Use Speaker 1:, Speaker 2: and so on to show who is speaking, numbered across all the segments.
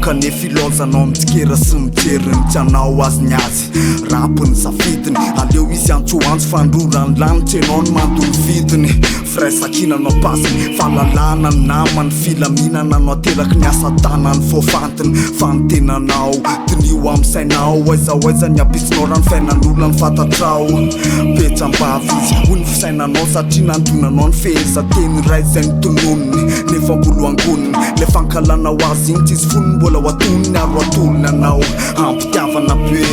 Speaker 1: kanefa ilazanao mitsikera sy mijery ny tianao azy ny azy rapiny safidiny aleo izy antsoantso fandrorany lanitra enao ny mandony vidiny firaisakinanao pasiny fahalalana ny namany filaminana no ateraky ny asa tanany fofantiny fanotenanao dinio am'sainao aiza ny abitsinao rano fiainan'olona ny fantatrao petsambavy izy hoy ny fisainanao satria nandonanao ny fehezateny ray zay ny tononony nefa mbolo angoniny le fankalanao azy igny tsy izy foniny mbola ho atoniny aro atolony anao ampitiavana be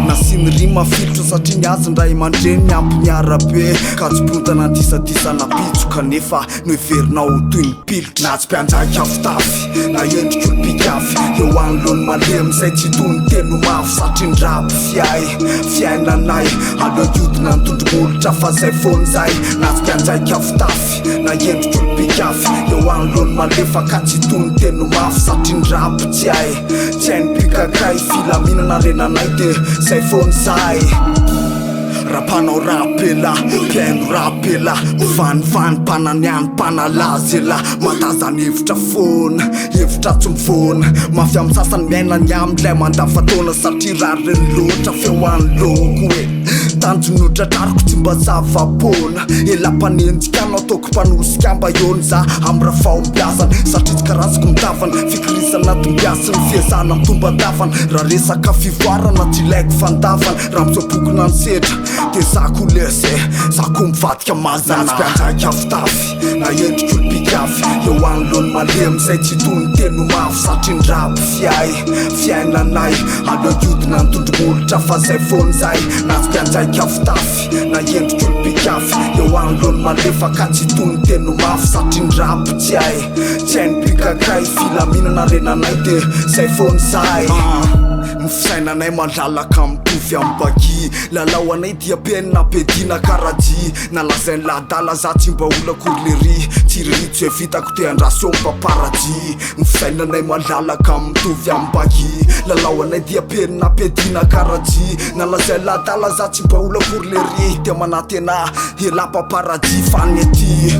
Speaker 1: nasiny rima filitra satria ny azy ndray mandreny ampiniara-be ka tsy pontana andisadisana pitso kanefa no heverinao toy ny pilitra na tsy mpianjaika afitafy na endrik'olom-pikafy eo anoloany malemy zay tsy tony teno mafy satria ndraby fiainanay aleo iodina nitondromolotra fa zay fony zay na tsy mpianjaika afitafy na endrik'olom-pikafy eo anoloany malefa ka tsy tony teno mafy satria ndraby tsy hay nipikakay filaminana renanay de zay fony zay rapanao rapela piaino rapela vanivany mpananiany mpanalazy ela matazany hevitra fona hevitra tsy mivona mafy amin'ny sasany miainany am'lay mandafatona satria rareny loatra feoany loko hoe tanjonotratrariko tsy mba zavapona elapanenjika anao ataoko mpanosika mba iony za am'rafaombiazany satria tsy karaziko mitavany fikirisana tombiasy ny fiazana mitombandafany raha resaka fivoarana tsy ilaiko fandafany raha misopokona ny setra de zako lese zako mivadika mazana mpianjaika afitafy na endrik'olom-pikafy eo anoloany malemy zay tsy tony teno mafy satria ndraby fiainanay aleo iodina nitondromolotra fa zay fony zay na tsy mpianjaika afitafy na endrik'olom-pikafy eo anoloany malefa ka tsy tony teno mafy satria ndraby tsy hay nipikakay filaminana renanay de zay fony zay fisainanay malalaka mitovy ambaki lalao anay dia penina pedina karaji nalazainy ladala za tsy mba ola korlery tsiryritso e vitako te andrasio mpaparaji fisainanay malalaka mitovy ambaki lalao anay dia penina pedina karaji nalazainy ladala za tsy mba ola korlery te manatena helapaparaji fanety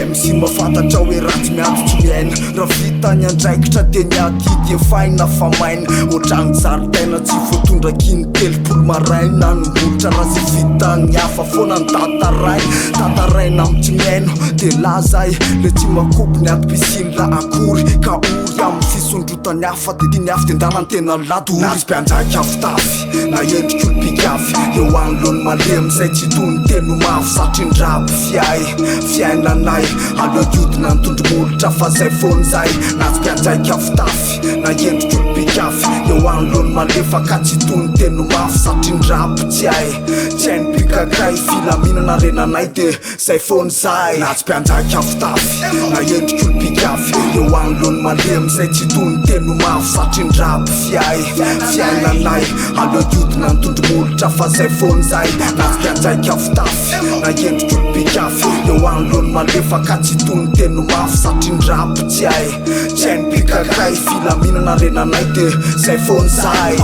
Speaker 1: MC mafantatra hoe ratsy miady tsy miaina raha vitany andraikitra de niakidy efaina famaina ohatrany zaridaina tsy voatondrakiny telopolo maraina nombolitra raha zay vitany hafa foana ny tataraina amitsy miaino de lazay le tsy makobo ny atompisiny la akory ka ory amin'ny fisondrotany hafa de tiany hafa de ndanany tena ladory na tsy mpianjaika afitafy na endrik'olom-pikafy eo anoloany malemy zay tsy tony teno mafy satria ndraby fiainanay aleo iodina nitondromolotra fa zay fony zay na tsy mpianjaika afitafy na endrik'olom-pikafy eo anoloany malefa ka tsy tony teno mafy satria ndraby tsy hay nipikakay filaminana renanay de zay fony zay na tsy mpianjaika afitafy na endrik'olom-pikafy eo anoloany malemy zay tsy tony teno mafy satria ndraby fiainanay aleo iodina nitondromolotra fa zay fony zay na tsy mpianjaika afitafy na endrik'olom-pikafy eo anoloany malefa ka tsy tony teno mafy satria ndraby tsy hay nipikakay filaminana renanay de zay fony zay